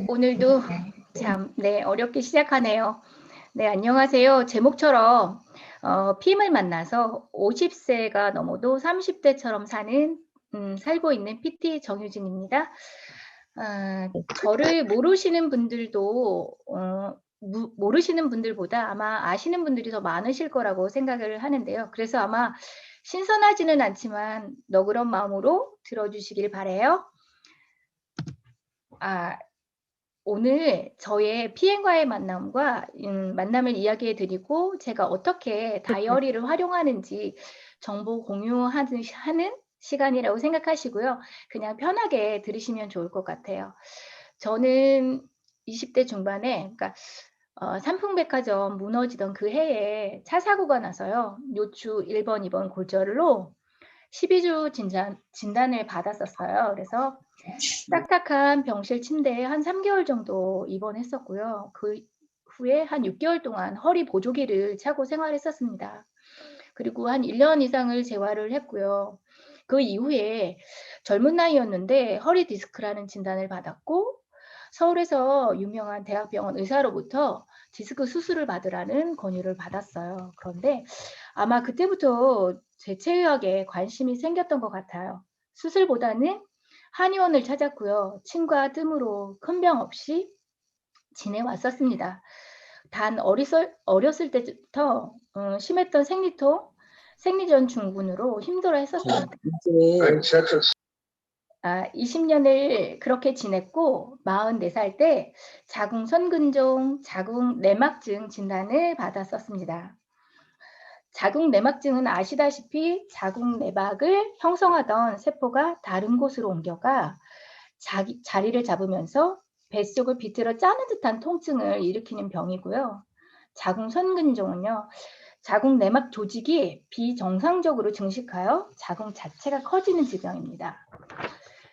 오늘도 참, 어렵게 시작하네요. 네, 안녕하세요. 제목처럼 PM을 만나서 50세가 넘어도 30대처럼 사는 살고 있는 PT 정유진입니다. 저를 모르시는 분들도 모르시는 분들보다 아마 아시는 분들이 더 많으실 거라고 생각을 하는데요. 그래서 아마 신선하지는 않지만 너그러운 마음으로 들어주시길 바라요. 오늘 저의 PM과의 만남과 만남을 이야기해 드리고 제가 어떻게 다이어리를 활용하는지 정보 공유하는 시간이라고 생각하시고요. 그냥 편하게 들으시면 좋을 것 같아요. 저는 20대 중반에, 그러니까 삼풍백화점 무너지던 그 해에 차 사고가 나서요. 요추 1번, 2번 골절로 12주 진단을 받았었어요. 그래서 딱딱한 병실 침대에 한 3개월 정도 입원했었고요. 그 후에 한 6개월 동안 허리 보조기를 차고 생활했었습니다. 그리고 한 1년 이상을 재활을 했고요. 그 이후에 젊은 나이였는데 허리 디스크라는 진단을 받았고 서울에서 유명한 대학병원 의사로부터 디스크 수술을 받으라는 권유를 받았어요. 그런데 아마 그때부터 제체의학에 관심이 생겼던 것 같아요. 수술보다는 한의원을 찾았고요. 침과 뜸으로 큰 병 없이 지내왔었습니다. 단 어렸을 때부터 심했던 생리통, 생리전 증후군으로 힘들어 했었습니다. 20년을 그렇게 지냈고 44살 때 자궁선근종, 자궁내막증 진단을 받았었습니다. 자궁내막증은 아시다시피 자궁내막을 형성하던 세포가 다른 곳으로 옮겨가 자리를 잡으면서 뱃속을 비틀어 짜는 듯한 통증을 일으키는 병이고요. 자궁선근종은요. 자궁내막 조직이 비정상적으로 증식하여 자궁 자체가 커지는 질병입니다.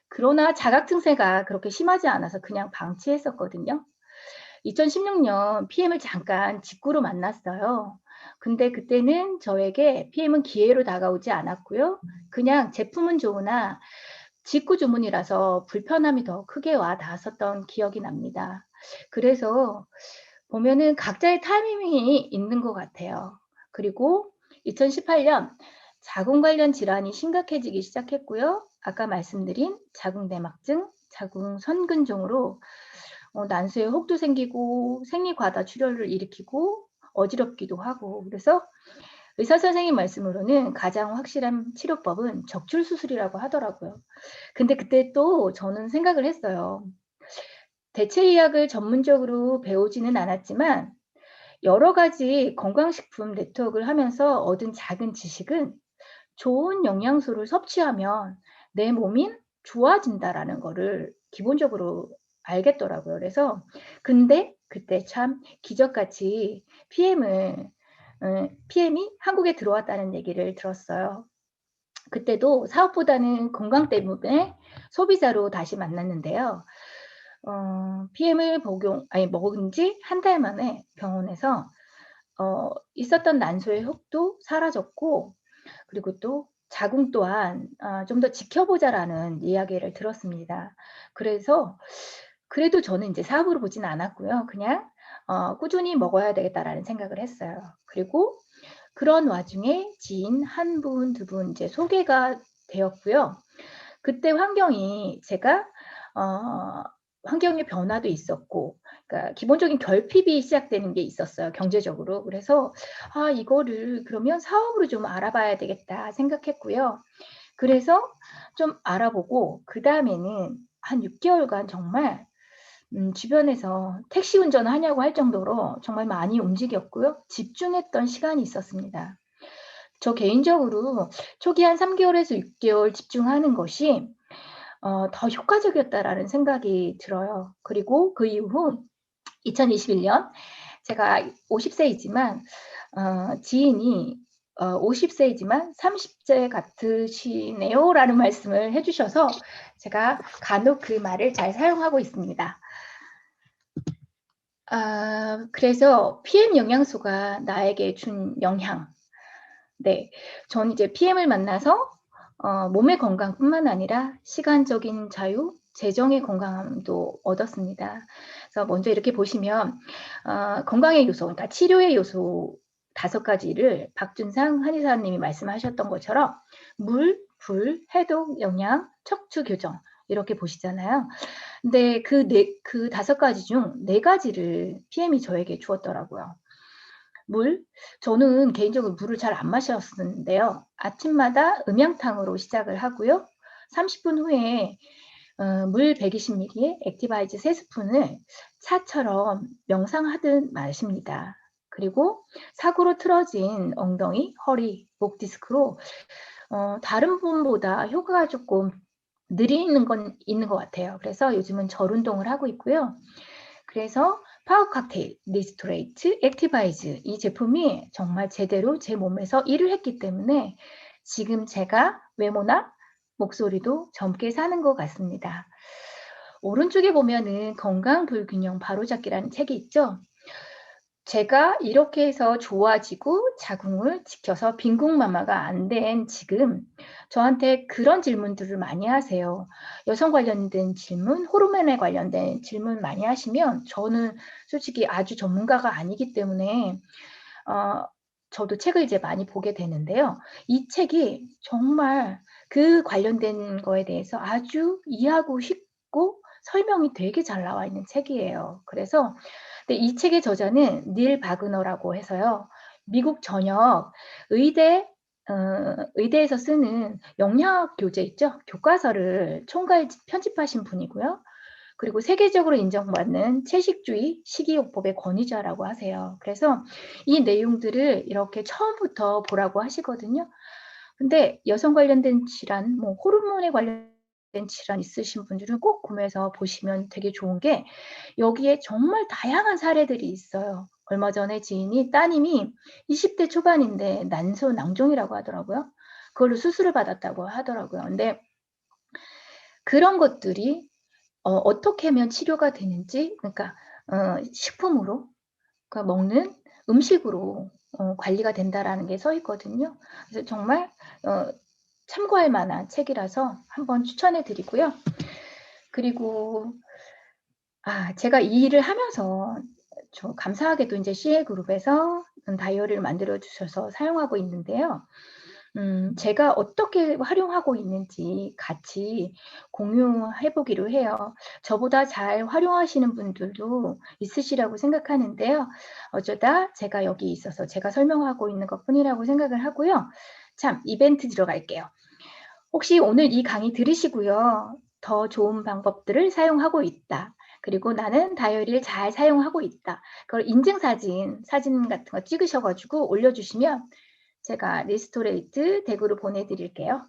그러나 자각 증세가 그렇게 심하지 않아서 그냥 방치했었거든요. 2016년 PM을 잠깐 직구로 만났어요. 근데 그때는 저에게 PM은 기회로 다가오지 않았고요. 그냥 제품은 좋으나 직구 주문이라서 불편함이 더 크게 와 닿았었던 기억이 납니다. 그래서 보면은 각자의 타이밍이 있는 것 같아요. 그리고 2018년 자궁 관련 질환이 심각해지기 시작했고요. 아까 말씀드린 자궁내막증, 자궁선근종으로 난소에 혹도 생기고 생리과다 출혈을 일으키고 어지럽기도 하고 그래서 의사 선생님 말씀으로는 가장 확실한 치료법은 적출수술이라고 하더라고요. 근데 그때 또 저는 생각을 했어요. 대체의학을 전문적으로 배우지는 않았지만 여러 가지 건강식품 네트워크를 하면서 얻은 작은 지식은 좋은 영양소를 섭취하면 내 몸이 좋아진다라는 거를 기본적으로 알겠더라고요. 그래서 근데 그때 참 기적같이 PM이 한국에 들어왔다는 얘기를 들었어요. 그때도 사업보다는 건강 때문에 소비자로 다시 만났는데요. PM을 먹은 지 한 달 만에 병원에서 있었던 난소의 혹도 사라졌고 그리고 또 자궁 또한 좀 더 지켜보자라는 이야기를 들었습니다. 그래서 그래도 저는 이제 사업으로 보지는 않았고요. 그냥 꾸준히 먹어야 되겠다라는 생각을 했어요. 그리고 그런 와중에 지인 한 분, 두 분 이제 소개가 되었고요. 그때 환경이 제가 환경의 변화도 있었고 그러니까 기본적인 결핍이 시작되는 게 있었어요. 경제적으로. 그래서 이거를 그러면 사업으로 좀 알아봐야 되겠다 생각했고요. 그래서 좀 알아보고 그다음에는 한 6개월간 정말 주변에서 택시 운전하냐고 할 정도로 정말 많이 움직였고요. 집중했던 시간이 있었습니다. 저 개인적으로 초기 한 3개월에서 6개월 집중하는 것이 더 효과적이었다라는 생각이 들어요. 그리고 그 이후 2021년 제가 50세이지만 지인이 50세이지만 30세 같으시네요라는 말씀을 해주셔서 제가 간혹 그 말을 잘 사용하고 있습니다. 그래서 PM 영양소가 나에게 준 영향. 네, 전 이제 PM을 만나서 몸의 건강뿐만 아니라 시간적인 자유, 재정의 건강함도 얻었습니다. 그래서 먼저 이렇게 보시면 건강의 요소, 그러니까 치료의 요소 5가지를 박준상 한의사님이 말씀하셨던 것처럼 물, 불, 해독, 영양, 척추 교정 이렇게 보시잖아요. 근데 그 5가지 중 4가지를 PM이 저에게 주었더라고요. 물, 저는 개인적으로 물을 잘 안 마셨었는데요. 아침마다 음양탕으로 시작을 하고요. 30분 후에 물 120ml에 액티바이즈 3스푼을 차처럼 명상하듯 마십니다. 그리고 사고로 틀어진 엉덩이, 허리, 목 디스크로 다른 분보다 효과가 조금 느리는 건 있는 것 같아요. 그래서 요즘은 절 운동을 하고 있고요. 그래서 파워 칵테일, 리스토레이트, 액티바이즈 이 제품이 정말 제대로 제 몸에서 일을 했기 때문에 지금 제가 외모나 목소리도 젊게 사는 것 같습니다. 오른쪽에 보면은 건강 불균형 바로잡기라는 책이 있죠. 제가 이렇게 해서 좋아지고 자궁을 지켜서 빈궁마마가 안 된 지금 저한테 그런 질문들을 많이 하세요. 여성 관련된 질문, 호르몬에 관련된 질문 많이 하시면 저는 솔직히 아주 전문가가 아니기 때문에 저도 책을 이제 많이 보게 되는데요. 이 책이 정말 그 관련된 거에 대해서 아주 이해하고 쉽고 설명이 되게 잘 나와 있는 책이에요. 그래서 근데 이 책의 저자는 닐 바그너라고 해서요. 미국 전역 의대에서 쓰는 영양학 교재 있죠? 교과서를 총괄 편집하신 분이고요. 그리고 세계적으로 인정받는 채식주의 식이요법의 권위자라고 하세요. 그래서 이 내용들을 이렇게 처음부터 보라고 하시거든요. 근데 여성 관련된 질환, 뭐 호르몬에 관련된 질환 있으신 분들은 꼭 구매해서 보시면 되게 좋은 게 여기에 정말 다양한 사례들이 있어요. 얼마 전에 지인이 따님이 20대 초반인데 난소낭종이라고 하더라고요. 그걸로 수술을 받았다고 하더라고요. 근데 그런 것들이 어떻게 하면 치료가 되는지, 그러니까 식품으로, 그러니까 먹는 음식으로 관리가 된다라는 게 써 있거든요. 그래서 정말 참고할 만한 책이라서 한번 추천해 드리고요. 그리고 제가 이 일을 하면서 저 감사하게도 이제 CA 그룹에서 다이어리를 만들어 주셔서 사용하고 있는데요. 제가 어떻게 활용하고 있는지 같이 공유해 보기로 해요. 저보다 잘 활용하시는 분들도 있으시라고 생각하는데요. 어쩌다 제가 여기 있어서 제가 설명하고 있는 것뿐이라고 생각을 하고요. 참, 이벤트 들어갈게요. 혹시 오늘 이 강의 들으시고요. 더 좋은 방법들을 사용하고 있다. 그리고 나는 다이어리를 잘 사용하고 있다. 그걸 인증사진, 사진 같은 거 찍으셔가지고 올려주시면 제가 리스토레이트 댁으로 보내드릴게요.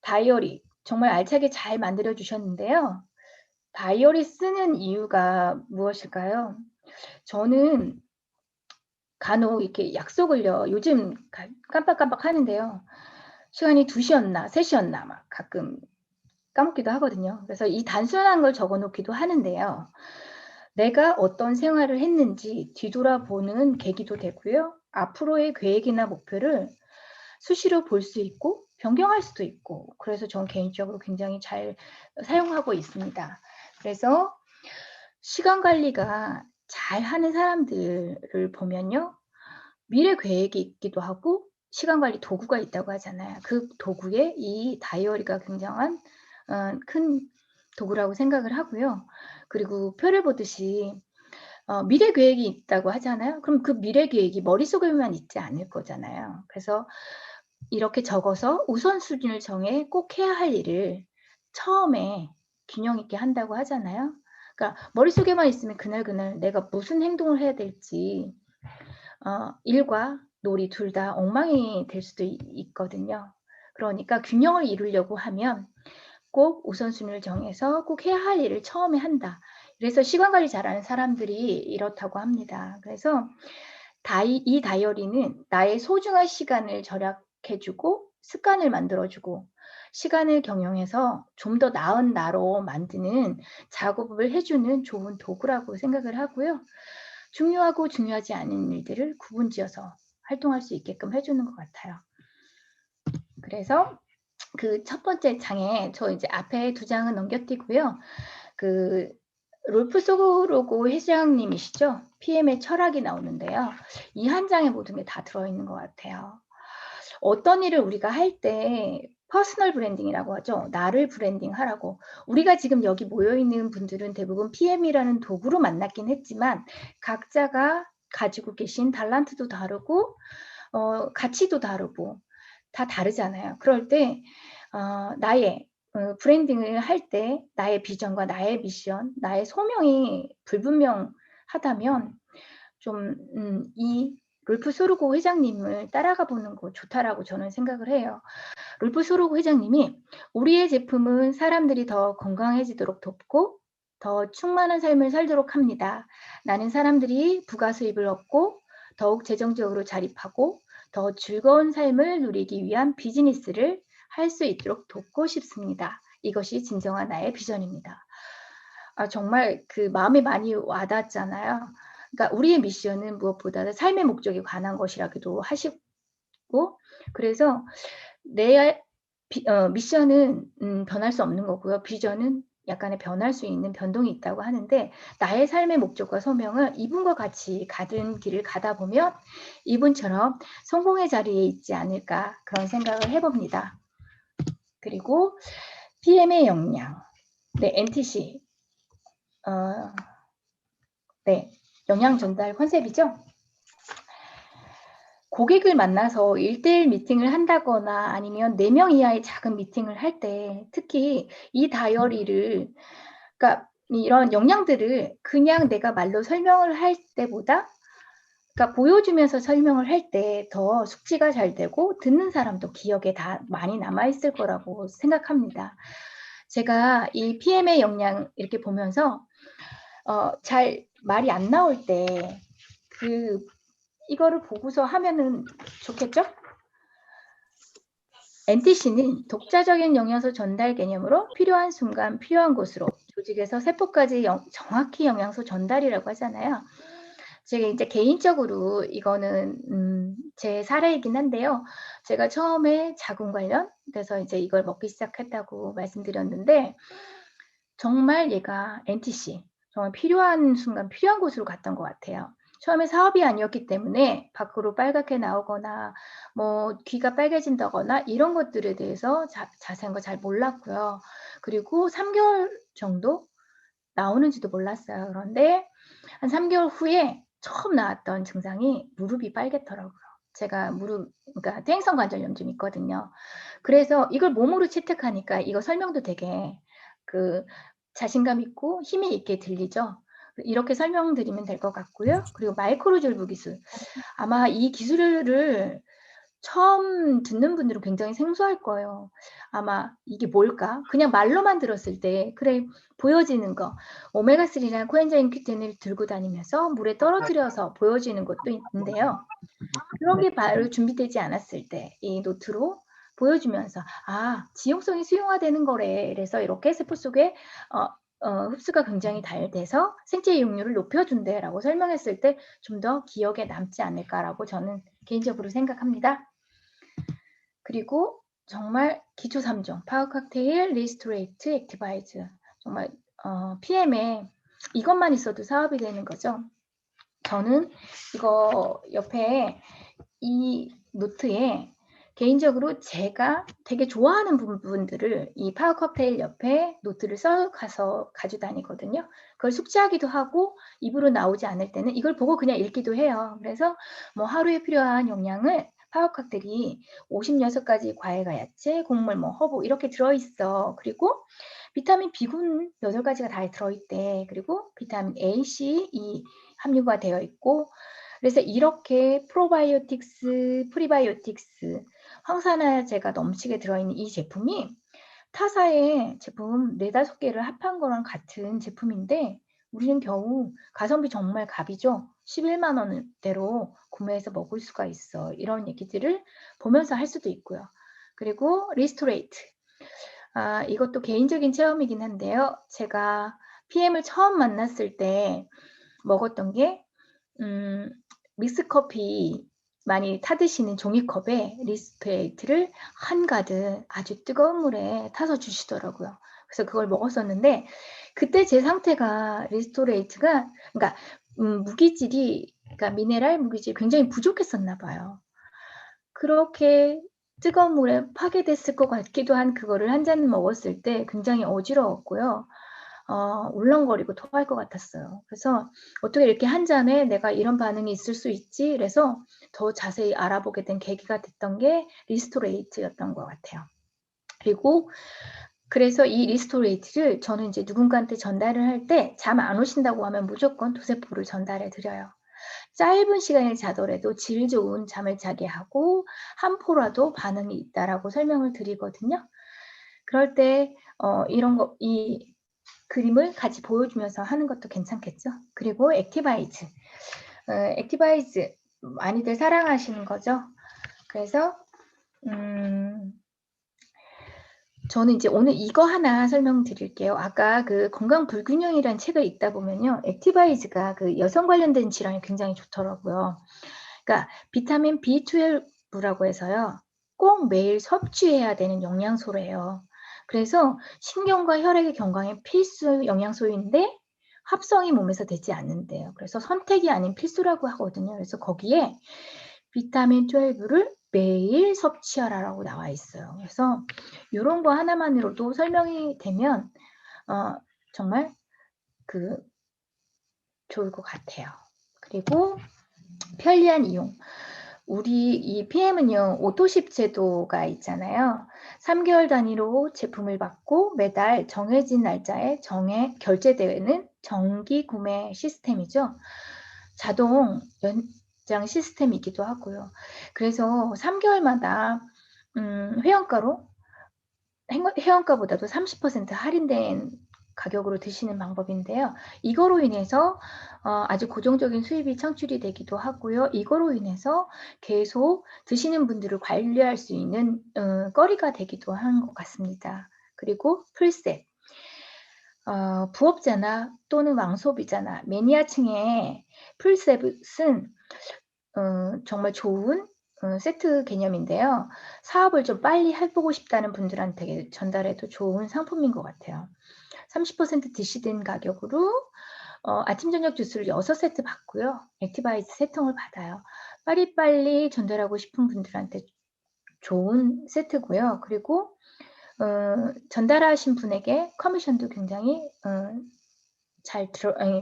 다이어리 정말 알차게 잘 만들어 주셨는데요. 다이어리 쓰는 이유가 무엇일까요? 저는 간혹 이렇게 약속을요. 요즘 깜빡깜빡 하는데요. 시간이 2시였나 3시였나 막 가끔 까먹기도 하거든요. 그래서 이 단순한 걸 적어 놓기도 하는데요. 내가 어떤 생활을 했는지 뒤돌아보는 계기도 되고요. 앞으로의 계획이나 목표를 수시로 볼 수 있고 변경할 수도 있고 그래서 저는 개인적으로 굉장히 잘 사용하고 있습니다. 그래서 시간 관리가 잘하는 사람들을 보면요. 미래 계획이 있기도 하고 시간 관리 도구가 있다고 하잖아요. 그 도구에 이 다이어리가 굉장한 큰 도구라고 생각을 하고요. 그리고 표를 보듯이 미래 계획이 있다고 하잖아요. 그럼 그 미래 계획이 머릿속에만 있지 않을 거잖아요. 그래서 이렇게 적어서 우선순위를 정해 꼭 해야 할 일을 처음에 균형 있게 한다고 하잖아요. 그러니까 머릿속에만 있으면 그날 내가 무슨 행동을 해야 될지 일과 놀이 둘 다 엉망이 될 수도 있거든요. 그러니까 균형을 이루려고 하면 꼭 우선순위를 정해서 꼭 해야 할 일을 처음에 한다. 그래서 시간 관리 잘하는 사람들이 이렇다고 합니다. 그래서 이 다이어리는 나의 소중한 시간을 절약해주고 습관을 만들어주고 시간을 경영해서 좀 더 나은 나로 만드는 작업을 해주는 좋은 도구라고 생각을 하고요. 중요하고 중요하지 않은 일들을 구분지어서 활동할 수 있게끔 해주는 것 같아요. 그래서 그 첫 번째 장에 저 이제 앞에 2장은 넘겨띄고요. 그 롤프 소로고 회장님이시죠? PM의 철학이 나오는데요. 이 한 장에 모든 게 다 들어있는 것 같아요. 어떤 일을 우리가 할 때 퍼스널 브랜딩이라고 하죠. 나를 브랜딩하라고. 우리가 지금 여기 모여있는 분들은 대부분 PM이라는 도구로 만났긴 했지만 각자가 가지고 계신 달란트도 다르고 가치도 다르고 다 다르잖아요. 그럴 때 나의 브랜딩을 할 때 나의 비전과 나의 미션, 나의 소명이 불분명하다면 좀 이 롤프 소르고 회장님을 따라가 보는 거 좋다라고 저는 생각을 해요. 롤프 소르고 회장님이 우리의 제품은 사람들이 더 건강해지도록 돕고 더 충만한 삶을 살도록 합니다. 나는 사람들이 부가 수입을 얻고 더욱 재정적으로 자립하고 더 즐거운 삶을 누리기 위한 비즈니스를 할 수 있도록 돕고 싶습니다. 이것이 진정한 나의 비전입니다. 정말 그 마음에 많이 와닿았잖아요. 그러니까 우리의 미션은 무엇보다도 삶의 목적에 관한 것이라기도 하시고, 그래서 내 미션은 변할 수 없는 거고요. 비전은 약간의 변할 수 있는 변동이 있다고 하는데 나의 삶의 목적과 소명을 이분과 같이 가는 길을 가다 보면 이분처럼 성공의 자리에 있지 않을까 그런 생각을 해봅니다. 그리고 PM의 역량, 네, NTC, 네, 역량 전달 컨셉이죠. 고객을 만나서 1대1 미팅을 한다거나 아니면 4명 이하의 작은 미팅을 할 때 특히 이 다이어리를 그러니까 이런 역량들을 그냥 내가 말로 설명을 할 때보다 그러니까 보여주면서 설명을 할 때 더 숙지가 잘 되고 듣는 사람도 기억에 다 많이 남아있을 거라고 생각합니다. 제가 이 PM의 역량 이렇게 보면서 잘 말이 안 나올 때 이거를 보고서 하면은 좋겠죠? NTC는 독자적인 영양소 전달 개념으로 필요한 순간 필요한 곳으로 조직에서 세포까지 정확히 영양소 전달이라고 하잖아요. 제가 이제 개인적으로 이거는 제 사례이긴 한데요. 제가 처음에 자궁 관련돼서 이제 이걸 먹기 시작했다고 말씀드렸는데 정말 얘가 NTC 정말 필요한 순간 필요한 곳으로 갔던 것 같아요. 처음에 사업이 아니었기 때문에 밖으로 빨갛게 나오거나 뭐 귀가 빨개진다거나 이런 것들에 대해서 자세한 거 잘 몰랐고요. 그리고 3개월 정도 나오는지도 몰랐어요. 그런데 한 3개월 후에 처음 나왔던 증상이 무릎이 빨갰더라고요. 제가 그러니까 퇴행성 관절염 좀 있거든요. 그래서 이걸 몸으로 채택하니까 이거 설명도 되게 자신감 있고 힘이 있게 들리죠. 이렇게 설명드리면 될 것 같고요. 그리고 마이크로졸브 기술. 아마 이 기술을 처음 듣는 분들은 굉장히 생소할 거예요. 아마 이게 뭘까? 그냥 말로만 들었을 때 그래 보여지는 거 오메가3랑 코엔자임 Q10을 들고 다니면서 물에 떨어뜨려서 보여지는 것도 있는데요. 그런 게 바로 준비되지 않았을 때 이 노트로 보여주면서 지용성이 수용화되는 거래. 그래서 이렇게 세포 속에 흡수가 굉장히 잘 돼서 생체 이용률을 높여준대 라고 설명했을 때 좀 더 기억에 남지 않을까라고 저는 개인적으로 생각합니다. 그리고 정말 기초 3종 파워 칵테일, 리스토레이트, 액티바이즈 정말 PM에 이것만 있어도 사업이 되는 거죠. 저는 이거 옆에 이 노트에 개인적으로 제가 되게 좋아하는 부분들을 이 파워 칵테일 옆에 노트를 써가서 가지고 다니거든요. 그걸 숙지하기도 하고 입으로 나오지 않을 때는 이걸 보고 그냥 읽기도 해요. 그래서 뭐 하루에 필요한 용량을 파워 칵테일이 56가지 과일과 야채, 곡물, 뭐 허브 이렇게 들어있어. 그리고 비타민 B군 8가지가 다 들어있대. 그리고 비타민 A, C, E 함유가 되어 있고 그래서 이렇게 프로바이오틱스, 프리바이오틱스, 황산화제가 넘치게 들어있는 이 제품이 타사의 제품 4-5개를 합한 거랑 같은 제품인데 우리는 겨우 가성비 정말 갑이죠. 11만 원대로 구매해서 먹을 수가 있어. 이런 얘기들을 보면서 할 수도 있고요. 그리고 리스토레이트. 이것도 개인적인 체험이긴 한데요. 제가 PM을 처음 만났을 때 먹었던 게 믹스커피 많이 타드시는 종이컵에 리스토레이트를 한가득 아주 뜨거운 물에 타서 주시더라고요. 그래서 그걸 먹었었는데 그때 제 상태가 리스토레이트가 그러니까 무기질이 그러니까 미네랄 무기질이 굉장히 부족했었나 봐요. 그렇게 뜨거운 물에 파괴됐을 것 같기도 한 그거를 한 잔 먹었을 때 굉장히 어지러웠고요. 울렁거리고 토할 것 같았어요. 그래서 어떻게 이렇게 한 잔에 내가 이런 반응이 있을 수 있지? 그래서 더 자세히 알아보게 된 계기가 됐던 게 리스토레이트였던 것 같아요. 그리고 그래서 이 리스토레이트를 저는 이제 누군가한테 전달을 할 때 잠 안 오신다고 하면 무조건 도세포를 전달해 드려요. 짧은 시간을 자더라도 질 좋은 잠을 자게 하고 한 포라도 반응이 있다라고 설명을 드리거든요. 그럴 때 이 그림을 같이 보여주면서 하는 것도 괜찮겠죠. 그리고 액티바이즈. 액티바이즈 많이들 사랑하시는 거죠. 그래서 저는 이제 오늘 이거 하나 설명드릴게요. 아까 그 건강 불균형이라는 책을 읽다 보면요. 액티바이즈가 그 여성 관련된 질환이 굉장히 좋더라고요. 그러니까 비타민 B12라고 해서요. 꼭 매일 섭취해야 되는 영양소래요. 그래서 신경과 혈액의 건강에 필수 영양소인데 합성이 몸에서 되지 않는데요. 그래서 선택이 아닌 필수라고 하거든요. 그래서 거기에 비타민 12를 매일 섭취하라라고 나와 있어요. 그래서 이런 거 하나만으로도 설명이 되면 정말 좋을 것 같아요. 그리고 편리한 이용. 우리 이 PM은요, 오토십 제도가 있잖아요. 3개월 단위로 제품을 받고 매달 정해진 날짜에 결제되는 정기 구매 시스템이죠. 자동 연장 시스템이기도 하고요. 그래서 3개월마다 회원가보다도 30% 할인된 가격으로 드시는 방법인데요. 이거로 인해서 아주 고정적인 수입이 창출이 되기도 하고요. 이거로 인해서 계속 드시는 분들을 관리할 수 있는 거리가 되기도 한 것 같습니다. 그리고 풀셋. 부업자나 또는 왕소비자나 매니아층의 풀셋은 정말 좋은 세트 개념인데요. 사업을 좀 빨리 해보고 싶다는 분들한테 전달해도 좋은 상품인 것 같아요. 30% DC된 가격으로 아침 저녁 주스를 6세트 받고요. 액티바이즈 3통을 받아요. 빨리빨리 전달하고 싶은 분들한테 좋은 세트고요. 그리고 전달하신 분에게 커미션도 굉장히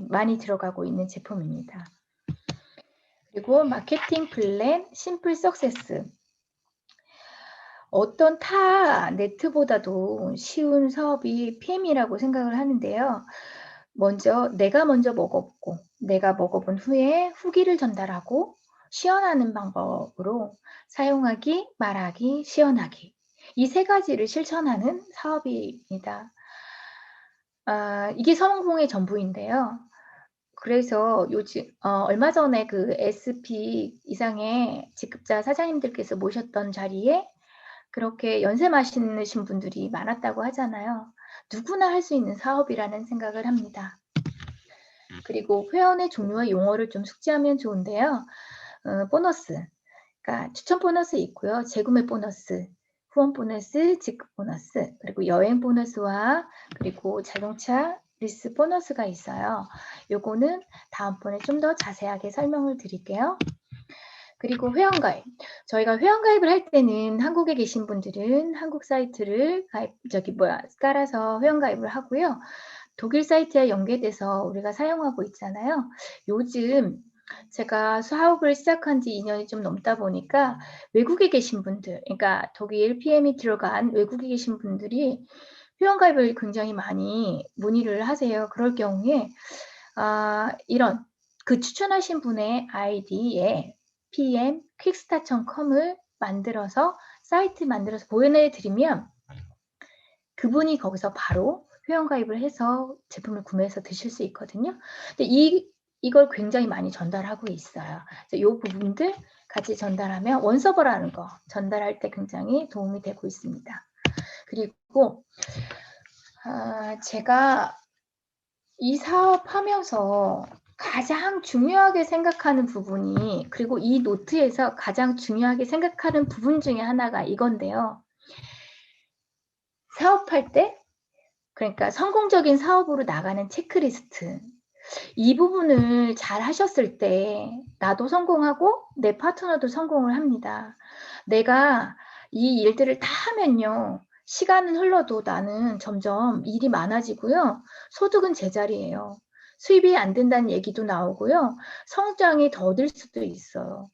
많이 들어가고 있는 제품입니다. 그리고 마케팅 플랜 심플 석세스. 어떤 타 네트보다도 쉬운 사업이 PM이라고 생각을 하는데요. 내가 먼저 먹어보고 내가 먹어본 후에 후기를 전달하고 시연하는 방법으로 사용하기, 말하기, 시연하기. 이 3가지를 실천하는 사업입니다. 이게 성공의 전부인데요. 그래서 요즘 얼마 전에 그 SP 이상의 직급자 사장님들께서 모셨던 자리에 그렇게 연세 많으신 분들이 많았다고 하잖아요. 누구나 할 수 있는 사업이라는 생각을 합니다. 그리고 회원의 종류와 용어를 좀 숙지하면 좋은데요. 보너스, 그러니까 추천 보너스 있고요. 재구매 보너스, 후원 보너스, 직급 보너스, 그리고 여행 보너스와 그리고 자동차 리스 보너스가 있어요. 요거는 다음번에 좀 더 자세하게 설명을 드릴게요. 그리고 회원가입. 저희가 회원가입을 할 때는 한국에 계신 분들은 한국 사이트를 깔아서 회원가입을 하고요. 독일 사이트에 연계돼서 우리가 사용하고 있잖아요. 요즘 제가 사업을 시작한 지 2년이 좀 넘다 보니까 외국에 계신 분들, 그러니까 독일 PM이 들어간 외국에 계신 분들이 회원가입을 굉장히 많이 문의를 하세요. 그럴 경우에 이런 그 추천하신 분의 아이디에 PM quickstart.com을 만들어서 사이트 만들어서 보내드리면 그분이 거기서 바로 회원가입을 해서 제품을 구매해서 드실 수 있거든요. 근데 이걸 굉장히 많이 전달하고 있어요. 이 부분들 같이 전달하면 원서버라는 거 전달할 때 굉장히 도움이 되고 있습니다. 그리고 제가 이 사업 하면서 가장 중요하게 생각하는 부분이, 그리고 이 노트에서 가장 중요하게 생각하는 부분 중에 하나가 이건데요. 사업할 때, 그러니까 성공적인 사업으로 나가는 체크리스트. 이 부분을 잘 하셨을 때 나도 성공하고 내 파트너도 성공을 합니다. 내가 이 일들을 다 하면요. 시간은 흘러도 나는 점점 일이 많아지고요. 소득은 제자리예요. 수입이 안 된다는 얘기도 나오고요. 성장이 더딜 수도 있어요.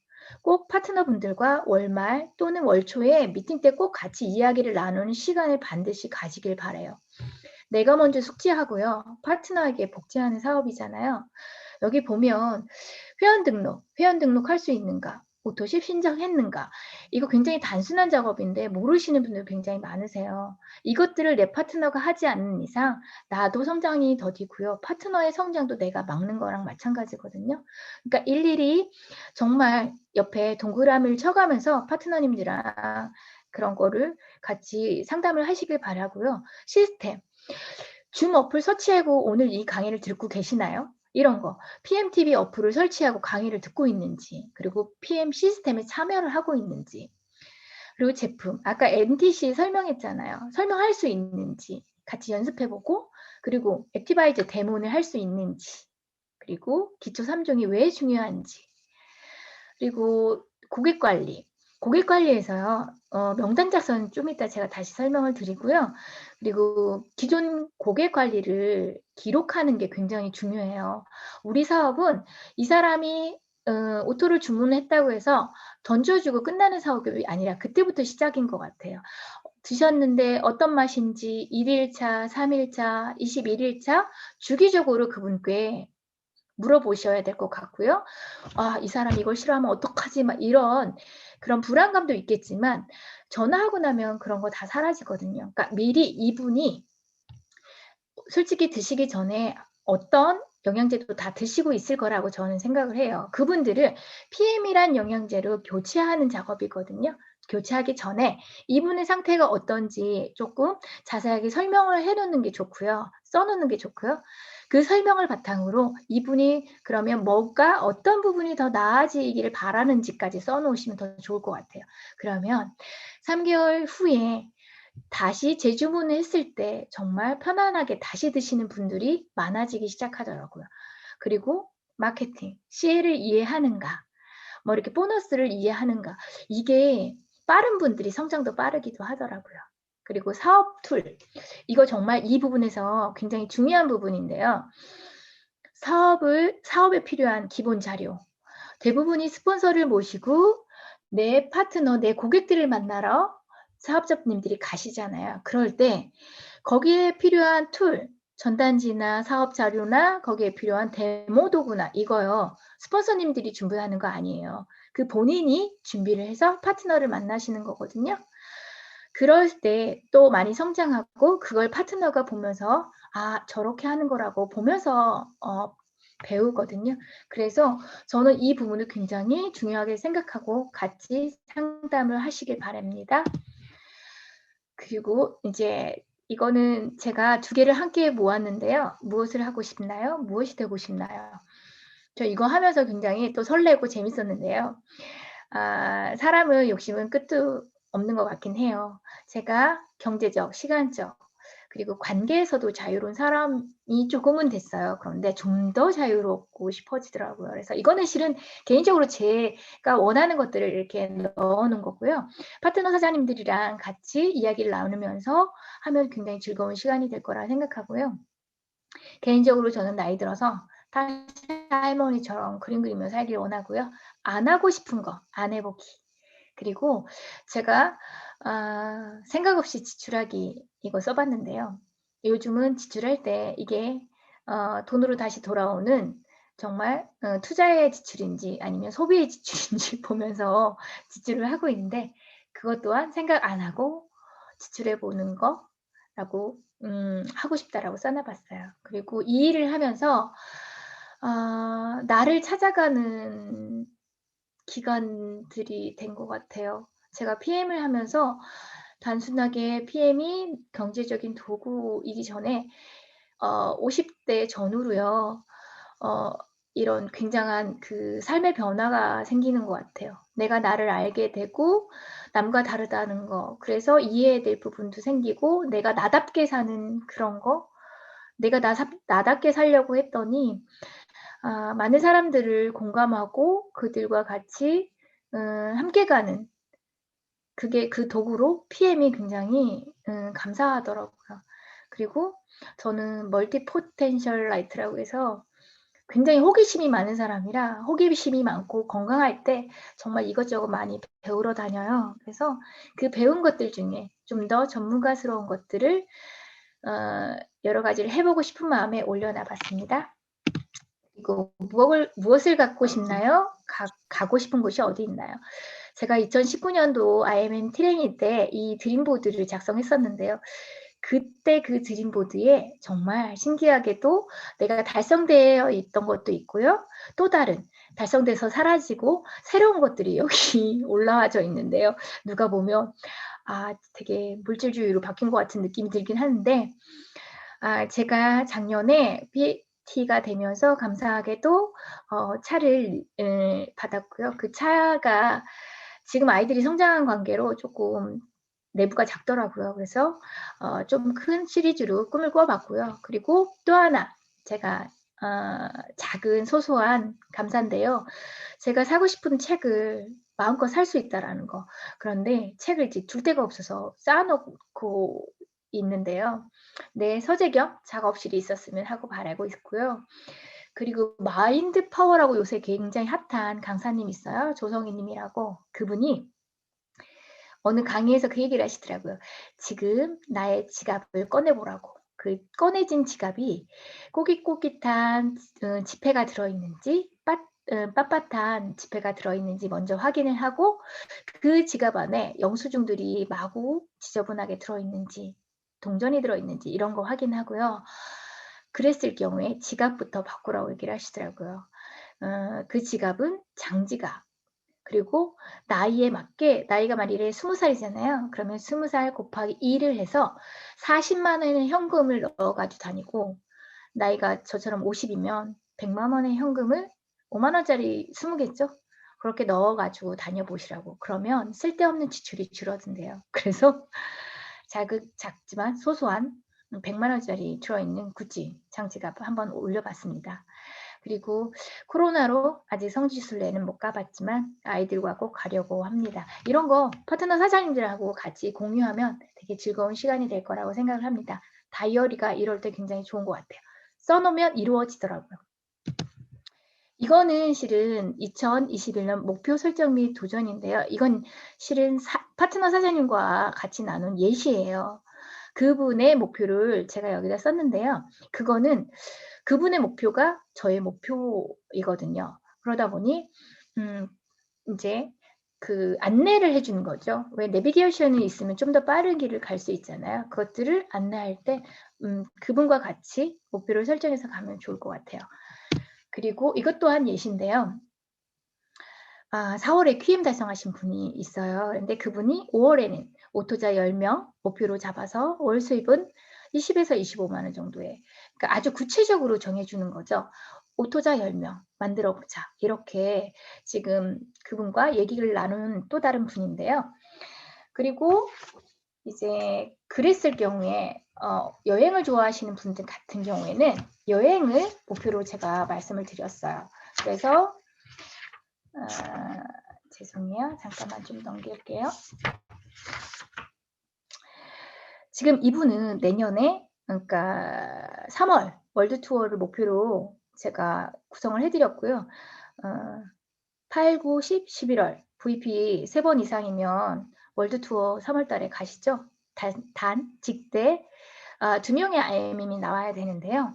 꼭 파트너분들과 월말 또는 월초에 미팅 때 꼭 같이 이야기를 나누는 시간을 반드시 가지길 바라요. 내가 먼저 숙지하고요. 파트너에게 복지하는 사업이잖아요. 여기 보면 회원 등록할 수 있는가? 오토십 신청했는가? 이거 굉장히 단순한 작업인데 모르시는 분들 굉장히 많으세요. 이것들을 내 파트너가 하지 않는 이상 나도 성장이 더디고요. 파트너의 성장도 내가 막는 거랑 마찬가지거든요. 그러니까 일일이 정말 옆에 동그라미를 쳐가면서 파트너님들이랑 그런 거를 같이 상담을 하시길 바라고요. 시스템. 줌 어플 설치하고 오늘 이 강의를 듣고 계시나요? 이런 거. PMTV 어플을 설치하고 강의를 듣고 있는지, 그리고 PM 시스템에 참여를 하고 있는지, 그리고 제품. 아까 MTC 설명했잖아요. 설명할 수 있는지 같이 연습해보고, 그리고 액티바이저 데모를 할 수 있는지, 그리고 기초 3종이 왜 중요한지, 그리고 고객 관리. 고객 관리에서요. 명단 작성 좀 이따 제가 다시 설명을 드리고요. 그리고 기존 고객 관리를 기록하는 게 굉장히 중요해요. 우리 사업은 이 사람이 오토를 주문했다고 해서 던져주고 끝나는 사업이 아니라 그때부터 시작인 것 같아요. 드셨는데 어떤 맛인지 1일차, 3일차, 21일차 주기적으로 그분께 물어보셔야 될 것 같고요. 아, 이 사람 이걸 싫어하면 어떡하지? 막 이런 그런 불안감도 있겠지만 전화하고 나면 그런 거 다 사라지거든요. 그러니까 미리 이분이 솔직히 드시기 전에 어떤 영양제도 다 드시고 있을 거라고 저는 생각을 해요. 그분들을 PM이란 영양제로 교체하는 작업이거든요. 교체하기 전에 이분의 상태가 어떤지 조금 자세하게 설명을 해놓는 게 좋고요. 써놓는 게 좋고요. 그 설명을 바탕으로 이분이 그러면 뭐가 어떤 부분이 더 나아지기를 바라는지까지 써놓으시면 더 좋을 것 같아요. 그러면 3개월 후에 다시 재주문을 했을 때 정말 편안하게 다시 드시는 분들이 많아지기 시작하더라고요. 그리고 마케팅, CL을 이해하는가, 뭐 이렇게 보너스를 이해하는가, 이게 빠른 분들이 성장도 빠르기도 하더라고요. 그리고 사업 툴, 이거 정말 이 부분에서 굉장히 중요한 부분인데요. 사업에 필요한 기본 자료, 대부분이 스폰서를 모시고 내 파트너, 내 고객들을 만나러 사업자님들이 가시잖아요. 그럴 때 거기에 필요한 툴, 전단지나 사업 자료나 거기에 필요한 데모 도구나 이거요. 스폰서님들이 준비하는 거 아니에요. 그 본인이 준비를 해서 파트너를 만나시는 거거든요. 그럴 때 또 많이 성장하고 그걸 파트너가 보면서 아, 저렇게 하는 거라고 보면서 배우거든요. 그래서 저는 이 부분을 굉장히 중요하게 생각하고 같이 상담을 하시길 바랍니다. 그리고 이제 이거는 제가 2개를 함께 모았는데요. 무엇을 하고 싶나요? 무엇이 되고 싶나요? 저 이거 하면서 굉장히 또 설레고 재밌었는데요. 사람의 욕심은 끝도 없는 것 같긴 해요. 제가 경제적, 시간적, 그리고 관계에서도 자유로운 사람이 조금은 됐어요. 그런데 좀 더 자유롭고 싶어지더라고요. 그래서 이거는 실은 개인적으로 제가 원하는 것들을 이렇게 넣어놓은 거고요. 파트너 사장님들이랑 같이 이야기를 나누면서 하면 굉장히 즐거운 시간이 될 거라 생각하고요. 개인적으로 저는 나이 들어서 다시 할머니처럼 그림 그리며 살길 원하고요. 안 하고 싶은 거 안 해보기. 그리고 제가 생각 없이 지출하기 이거 써봤는데요. 요즘은 지출할 때 이게 돈으로 다시 돌아오는 정말 투자의 지출인지 아니면 소비의 지출인지 보면서 지출을 하고 있는데 그것 또한 생각 안 하고 지출해 보는 거라고 하고 싶다라고 써놔봤어요. 그리고 이 일을 하면서 나를 찾아가는 기간들이 된 것 같아요. 제가 PM을 하면서 단순하게 PM이 경제적인 도구이기 전에 50대 전후로요. 이런 굉장한 그 삶의 변화가 생기는 것 같아요. 내가 나를 알게 되고 남과 다르다는 거, 그래서 이해해야 될 부분도 생기고 내가 나답게 사는 그런 거, 내가 나답게 살려고 했더니 많은 사람들을 공감하고 그들과 같이 함께 가는, 그게 그 도구로 PM이 굉장히 감사하더라고요. 그리고 저는 멀티 포텐셜 라이트라고 해서 굉장히 호기심이 많은 사람이라, 호기심이 많고 건강할 때 정말 이것저것 많이 배우러 다녀요. 그래서 그 배운 것들 중에 좀 더 전문가스러운 것들을 여러 가지를 해보고 싶은 마음에 올려놔 봤습니다. 그리고 무엇을 갖고 싶나요? 가고 싶은 곳이 어디 있나요? 제가 2019년도 IMM 트레이닝 때 이 드림보드를 작성했었는데요. 그때 그 드림보드에 정말 신기하게도 내가 달성되어 있던 것도 있고요. 또 다른 달성돼서 사라지고 새로운 것들이 여기 올라와져 있는데요. 누가 보면 되게 물질주의로 바뀐 것 같은 느낌이 들긴 하는데, 제가 작년에 PT가 되면서 감사하게도 차를 받았고요. 그 차가 지금 아이들이 성장한 관계로 조금 내부가 작더라고요. 그래서 좀 큰 시리즈로 꿈을 꾸어봤고요. 그리고 또 하나 제가 작은 소소한 감사인데요. 제가 사고 싶은 책을 마음껏 살 수 있다라는 거. 그런데 책을 이제 둘 데가 없어서 쌓아놓고 있는데요. 내 서재 겸 작업실이 있었으면 하고 바라고 있고요. 그리고 마인드 파워라고 요새 굉장히 핫한 강사님 있어요. 조성희 님이라고. 그분이 어느 강의에서 그 얘기를 하시더라고요. 지금 나의 지갑을 꺼내보라고. 그 꺼내진 지갑이 꼬깃꼬깃한 지폐가 들어있는지 빳빳한 지폐가 들어있는지 먼저 확인을 하고, 그 지갑 안에 영수증들이 마구 지저분하게 들어있는지 동전이 들어있는지 이런 거 확인하고요. 그랬을 경우에 지갑부터 바꾸라고 얘기를 하시더라고요. 그 지갑은 장지갑, 그리고 나이에 맞게, 나이가 만일에 20살이잖아요. 그러면 20살 곱하기 2를 해서 40만 원의 현금을 넣어가지고 다니고, 나이가 저처럼 50이면 100만 원의 현금을 5만 원짜리 20개죠. 그렇게 넣어가지고 다녀보시라고. 그러면 쓸데없는 지출이 줄어든대요. 그래서 작지만 소소한 100만 원짜리 들어있는 구찌 장지갑 한번 올려봤습니다. 그리고 코로나로 아직 성지순례는 못 가봤지만 아이들과 꼭 가려고 합니다. 이런 거 파트너 사장님들하고 같이 공유하면 되게 즐거운 시간이 될 거라고 생각을 합니다. 다이어리가 이럴 때 굉장히 좋은 것 같아요. 써놓으면 이루어지더라고요. 이거는 실은 2021년 목표 설정 및 도전인데요. 이건 실은 파트너 사장님과 같이 나눈 예시예요. 그분의 목표를 제가 여기다 썼는데요. 그거는 그분의 목표가 저의 목표이거든요. 그러다 보니 이제 그 안내를 해주는 거죠. 왜 내비게이션이 있으면 좀 더 빠른 길을 갈 수 있잖아요. 그것들을 안내할 때 그분과 같이 목표를 설정해서 가면 좋을 것 같아요. 그리고 이것 또한 예시인데요. 4월에 QM 달성하신 분이 있어요. 그런데 그분이 5월에는 오토자 10명 목표로 잡아서 월 수입은 20에서 25만 원 정도에, 그러니까 아주 구체적으로 정해주는 거죠. 오토자 10명 만들어보자. 이렇게 지금 그분과 얘기를 나눈 또 다른 분인데요. 그리고 이제 그랬을 경우에 여행을 좋아하시는 분들 같은 경우에는 여행을 목표로 제가 말씀을 드렸어요. 그래서 죄송해요. 잠깐만 좀 넘길게요. 지금 이분은 내년에, 그러니까 3월 월드 투어를 목표로 제가 구성을 해드렸고요. 8, 9, 10, 11월 VP 3번 이상이면 월드 투어 3월 달에 가시죠. 단 직대 2명의 IMM이 나와야 되는데요.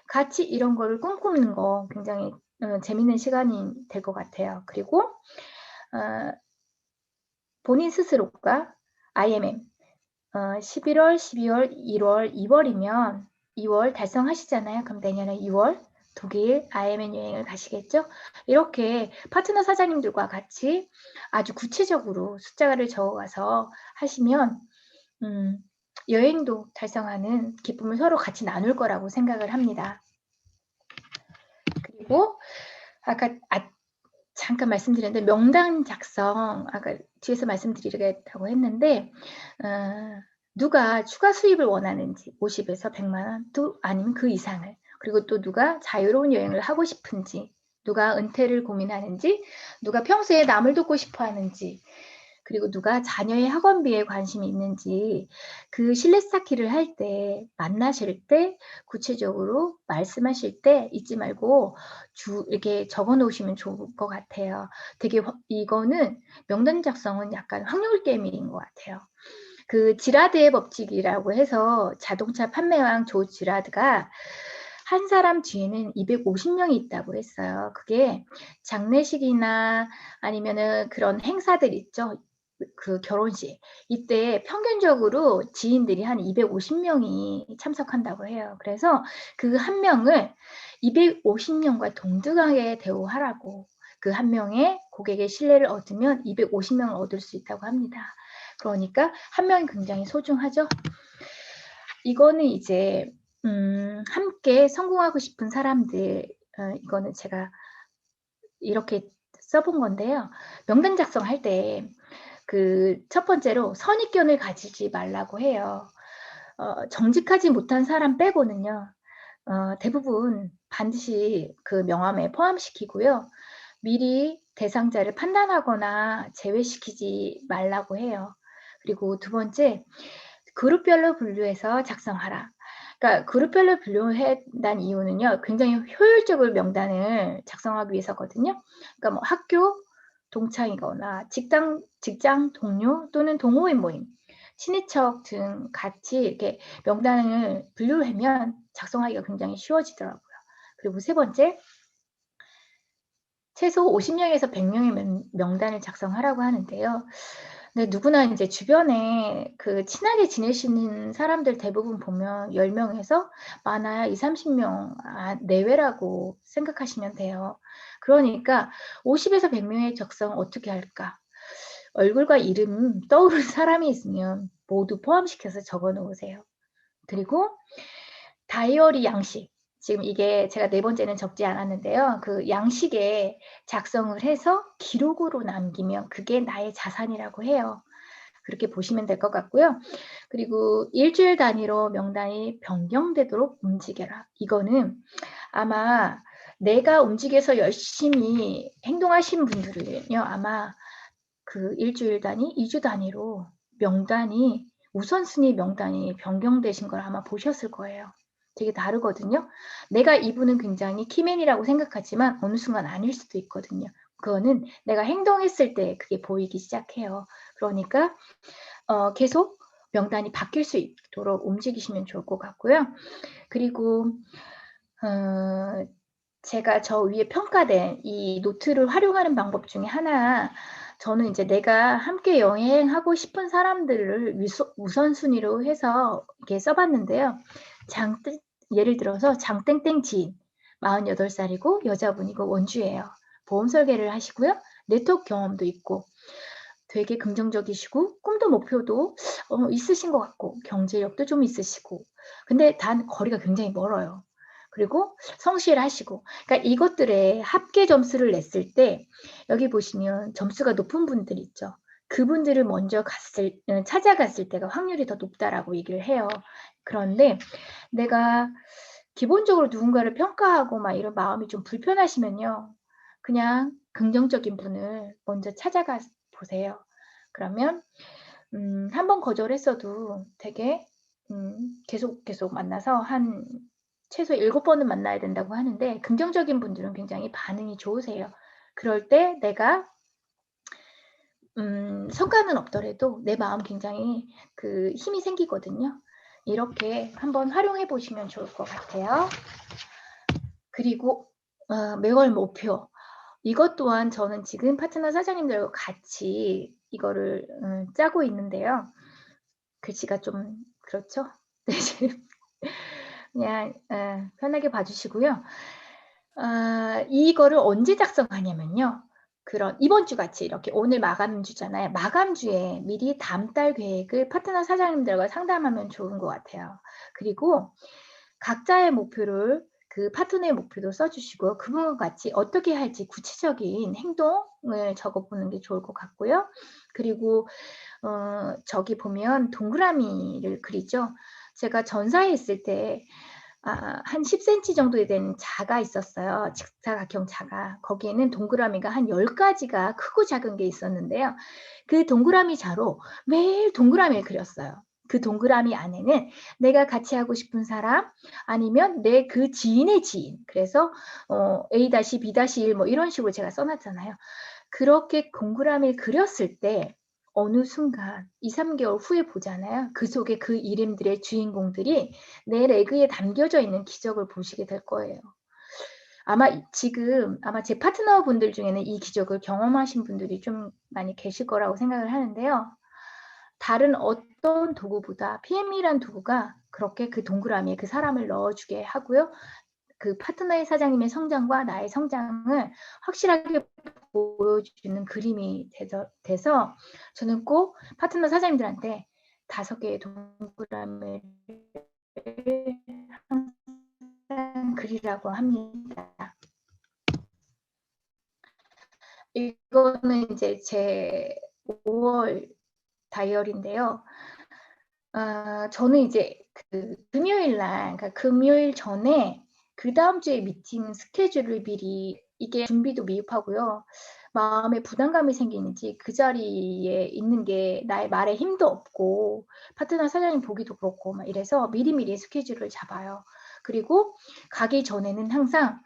같이 이런 거를 꿈꾸는 거 굉장히 재밌는 시간이 될 것 같아요. 그리고 본인 스스로가 IMM 11월, 12월, 1월, 2월이면 2월 달성하시잖아요. 그럼 내년에 2월 독일 IMM 여행을 가시겠죠? 이렇게 파트너 사장님들과 같이 아주 구체적으로 숫자를 적어가서 하시면 여행도 달성하는 기쁨을 서로 같이 나눌 거라고 생각을 합니다. 그리고 아까 잠깐 말씀드렸는데 명단 작성 아까 뒤에서 말씀드리겠다고 했는데 누가 추가 수입을 원하는지 50에서 100만 원 또 아니면 그 이상을 그리고 또 누가 자유로운 여행을 하고 싶은지 누가 은퇴를 고민하는지 누가 평소에 남을 돕고 싶어 하는지 그리고 누가 자녀의 학원비에 관심이 있는지 그 실내 쌓기를 할 때 만나실 때 구체적으로 말씀하실 때 잊지 말고 이렇게 적어 놓으시면 좋을 것 같아요. 되게 이거는 명단 작성은 약간 확률 게임인 것 같아요. 그 지라드의 법칙이라고 해서 자동차 판매왕 조 지라드가 한 사람 뒤에는 250명이 있다고 했어요. 그게 장례식이나 아니면은 그런 행사들 있죠. 그 결혼식 이때 평균적으로 지인들이 한 250명이 참석한다고 해요. 그래서 그 한 명을 250명과 동등하게 대우하라고 그 한 명의 고객의 신뢰를 얻으면 250명을 얻을 수 있다고 합니다. 그러니까 한 명이 굉장히 소중하죠. 이거는 이제 함께 성공하고 싶은 사람들 이거는 제가 이렇게 써본 건데요. 명단 작성할 때 그 첫 번째로 선입견을 가지지 말라고 해요. 정직하지 못한 사람 빼고는요. 대부분 반드시 그 명함에 포함시키고요. 미리 대상자를 판단하거나 제외시키지 말라고 해요. 그리고 두 번째, 그룹별로 분류해서 작성하라. 그러니까 그룹별로 분류한 이유는요. 굉장히 효율적으로 명단을 작성하기 위해서거든요. 그러니까 뭐 학교 동창이거나 직장 동료 또는 동호인 모임, 친인척 등 같이 이렇게 명단을 분류하면 작성하기가 굉장히 쉬워지더라고요. 그리고 세 번째, 최소 50명에서 100명의 명단을 작성하라고 하는데요. 네, 누구나 이제 주변에 그 친하게 지내시는 사람들 대부분 보면 10명에서 많아야 20-30명 내외라고 생각하시면 돼요. 그러니까 50에서 100명의 작성 어떻게 할까? 얼굴과 이름 떠오르는 사람이 있으면 모두 포함시켜서 적어 놓으세요. 그리고 다이어리 양식. 지금 이게 제가 네 번째는 적지 않았는데요. 그 양식에 작성을 해서 기록으로 남기면 그게 나의 자산이라고 해요. 그렇게 보시면 될 것 같고요. 그리고 일주일 단위로 명단이 변경되도록 움직여라. 이거는 아마 내가 움직여서 열심히 행동하신 분들은요. 아마 그 일주일 단위, 2주 단위로 명단이 우선순위 명단이 변경되신 걸 아마 보셨을 거예요. 되게 다르거든요. 내가 이분은 굉장히 키맨이라고 생각하지만 어느 순간 아닐 수도 있거든요. 그거는 내가 행동했을 때 그게 보이기 시작해요. 그러니까 계속 명단이 바뀔 수 있도록 움직이시면 좋을 것 같고요. 그리고 제가 저 위에 평가된 이 노트를 활용하는 방법 중에 하나 저는 이제 내가 함께 여행하고 싶은 사람들을 우선순위로 해서 이렇게 써봤는데요. 예를 들어서 장땡땡 지인 48살이고 여자분이고 원주예요. 보험 설계를 하시고요. 네트워크 경험도 있고 되게 긍정적이시고 꿈도 목표도 있으신 것 같고 경제력도 좀 있으시고 근데 단 거리가 굉장히 멀어요. 그리고 성실하시고 그러니까 이것들의 합계 점수를 냈을 때 여기 보시면 점수가 높은 분들 있죠. 그분들을 먼저 찾아갔을 때가 확률이 더 높다라고 얘기를 해요. 그런데 내가 기본적으로 누군가를 평가하고 막 이런 마음이 좀 불편하시면요. 그냥 긍정적인 분을 먼저 찾아가 보세요. 그러면 한 번 거절했어도 되게 계속 만나서 한 최소 7번은 만나야 된다고 하는데 긍정적인 분들은 굉장히 반응이 좋으세요. 그럴 때 내가 성과는 없더라도 내 마음 굉장히 그 힘이 생기거든요. 이렇게 한번 활용해 보시면 좋을 것 같아요. 그리고 매월 목표. 이것 또한 저는 지금 파트너 사장님들과 같이 이거를 짜고 있는데요. 글씨가 좀 그렇죠? 네, 그냥 편하게 봐주시고요. 이거를 언제 작성하냐면요. 그런 이번 주 같이 이렇게 오늘 마감주잖아요. 마감주에 미리 다음 달 계획을 파트너 사장님들과 상담하면 좋은 것 같아요. 그리고 각자의 목표를 그 파트너의 목표도 써주시고 그분과 같이 어떻게 할지 구체적인 행동을 적어보는 게 좋을 것 같고요. 그리고 저기 보면 동그라미를 그리죠. 제가 전사에 있을 때 한 10cm 정도 되는 자가 있었어요. 직사각형 자가. 거기에는 동그라미가 한 10가지가 크고 작은 게 있었는데요. 그 동그라미 자로 매일 동그라미를 그렸어요. 그 동그라미 안에는 내가 같이 하고 싶은 사람 아니면 내 그 지인의 지인. 그래서 A-B-1 뭐 이런 식으로 제가 써놨잖아요. 그렇게 동그라미를 그렸을 때 어느 순간 2-3개월 후에 보잖아요. 그 속에 그 이름들의 주인공들이 내 레그에 담겨져 있는 기적을 보시게 될 거예요. 아마 제 파트너분들 중에는 이 기적을 경험하신 분들이 좀 많이 계실 거라고 생각을 하는데요. 다른 어떤 도구보다 PM이란 도구가 그렇게 그 동그라미에 그 사람을 넣어주게 하고요. 그 파트너의 사장님의 성장과 나의 성장을 확실하게 보여주는 그림이 돼서 저는 꼭 파트너 사장님들한테 5개의 동그라미를 항상 그리라고 합니다. 이거는 이제 제 5월 다이어리인데요. 저는 이제 그 금요일 날, 그러니까 금요일 전에 그 다음 주에 미팅 스케줄을 미리, 이게 준비도 미흡하고요. 마음에 부담감이 생기는지 그 자리에 있는 게 나의 말에 힘도 없고 파트너 사장님 보기도 그렇고 막 이래서 미리미리 스케줄을 잡아요. 그리고 가기 전에는 항상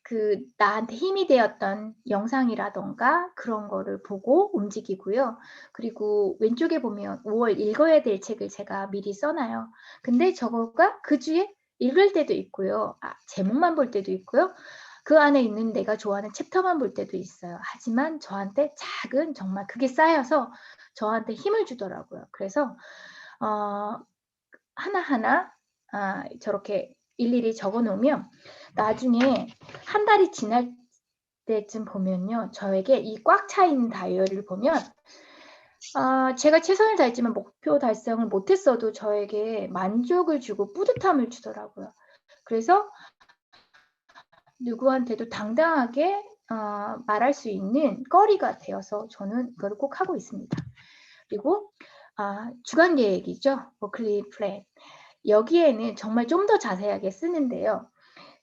그 나한테 힘이 되었던 영상이라던가 그런 거를 보고 움직이고요. 그리고 왼쪽에 보면 5월 읽어야 될 책을 제가 미리 써놔요. 근데 저거가 그 주에 읽을 때도 있고요. 제목만 볼 때도 있고요. 그 안에 있는 내가 좋아하는 챕터만 볼 때도 있어요. 하지만 저한테 작은 정말 그게 쌓여서 저한테 힘을 주더라고요. 그래서 하나하나 저렇게 일일이 적어 놓으면 나중에 한 달이 지날 때쯤 보면요. 저에게 이 꽉 차 있는 다이어리를 보면 제가 최선을 다했지만 목표 달성을 못했어도 저에게 만족을 주고 뿌듯함을 주더라고요. 그래서 누구한테도 당당하게 말할 수 있는 거리가 되어서 저는 이걸 꼭 하고 있습니다. 그리고 주간 계획이죠. 워클리 플랜. 여기에는 정말 좀 더 자세하게 쓰는데요.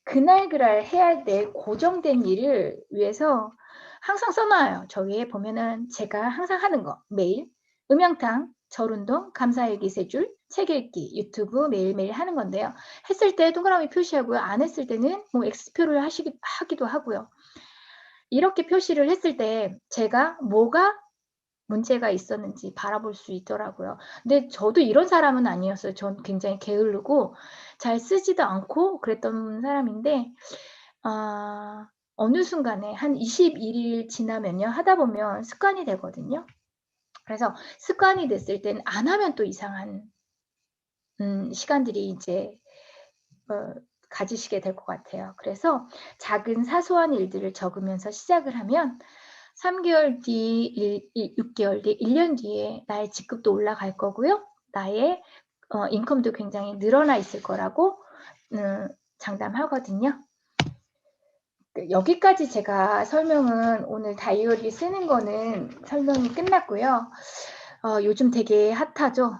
그날 해야 될 고정된 일을 위해서 항상 써놔요. 저기에 보면은 제가 항상 하는 거 매일 음영탕, 절운동, 감사일기 3줄, 책 읽기, 유튜브 매일매일 하는 건데요. 했을 때 동그라미 표시하고요. 안 했을 때는 뭐 X표를 하기도 하고요. 이렇게 표시를 했을 때 제가 뭐가 문제가 있었는지 바라볼 수 있더라고요. 근데 저도 이런 사람은 아니었어요. 전 굉장히 게으르고 잘 쓰지도 않고 그랬던 사람인데 어느 순간에 한 21일 지나면요. 하다 보면 습관이 되거든요. 그래서 습관이 됐을 때는 안 하면 또 이상한 시간들이 이제 가지시게 될 것 같아요. 그래서 작은 사소한 일들을 적으면서 시작을 하면 3개월 뒤, 6개월 뒤, 1년 뒤에 나의 직급도 올라갈 거고요. 나의 인컴도 굉장히 늘어나 있을 거라고 장담하거든요. 여기까지 제가 설명은 오늘 다이어리 쓰는 거는 설명이 끝났고요. 요즘 되게 핫하죠.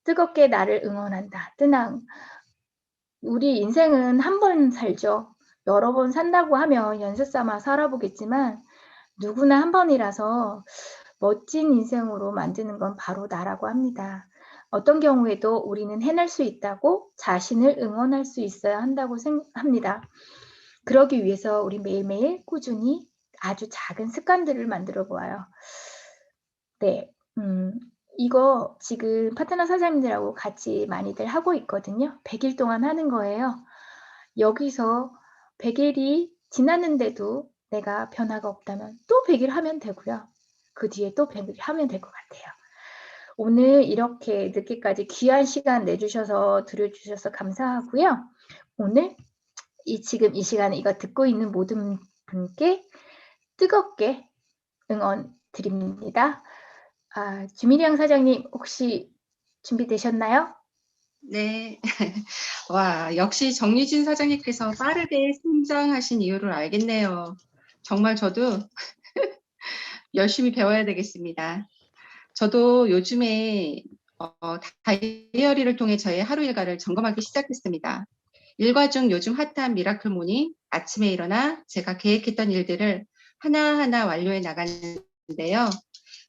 뜨겁게 나를 응원한다. 뜨낭. 우리 인생은 한 번 살죠. 여러 번 산다고 하면 연습 삼아 살아보겠지만 누구나 한 번이라서 멋진 인생으로 만드는 건 바로 나라고 합니다. 어떤 경우에도 우리는 해낼 수 있다고 자신을 응원할 수 있어야 한다고 생각합니다. 그러기 위해서 우리 매일매일 꾸준히 아주 작은 습관들을 만들어 보아요. 네, 이거 지금 파트너 사장님들하고 같이 많이들 하고 있거든요. 100일 동안 하는 거예요. 여기서 100일이 지났는데도 내가 변화가 없다면 또 100일 하면 되고요. 그 뒤에 또 100일 하면 될 것 같아요. 오늘 이렇게 늦게까지 귀한 시간 내주셔서 들어주셔서 감사하고요. 오늘 지금 이 시간에 이거 듣고 있는 모든 분께 뜨겁게 응원 드립니다. 주미령 사장님 혹시 준비되셨나요? 네. 와, 역시 정유진 사장님께서 빠르게 성장하신 이유를 알겠네요. 정말 저도 열심히 배워야 되겠습니다. 저도 요즘에 다이어리를 통해 저의 하루 일과를 점검하기 시작했습니다. 일과 중 요즘 핫한 미라클 모닝, 아침에 일어나 제가 계획했던 일들을 하나하나 완료해 나가는데요.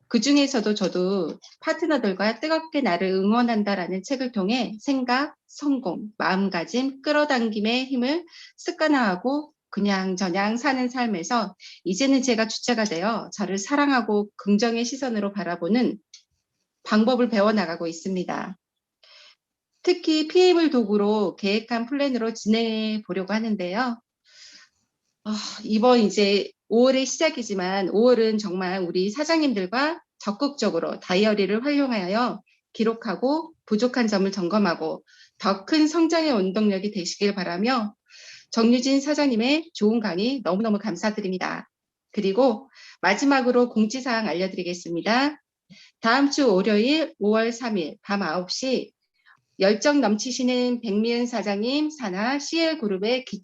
그 중에서도 저도 파트너들과 뜨겁게 나를 응원한다라는 책을 통해 생각, 성공, 마음가짐, 끌어당김의 힘을 습관화하고 그냥저냥 사는 삶에서 이제는 제가 주체가 되어 저를 사랑하고 긍정의 시선으로 바라보는 방법을 배워나가고 있습니다. 특히 PM을 도구로 계획한 플랜으로 진행해 보려고 하는데요. 이번 이제 5월의 시작이지만 5월은 정말 우리 사장님들과 적극적으로 다이어리를 활용하여 기록하고 부족한 점을 점검하고 더 큰 성장의 원동력이 되시길 바라며 정유진 사장님의 좋은 강의 너무너무 감사드립니다. 그리고 마지막으로 공지사항 알려드리겠습니다. 다음 주 월요일 5월 3일 밤 9시 열정 넘치시는 백미은 사장님 산하 CL그룹의 기초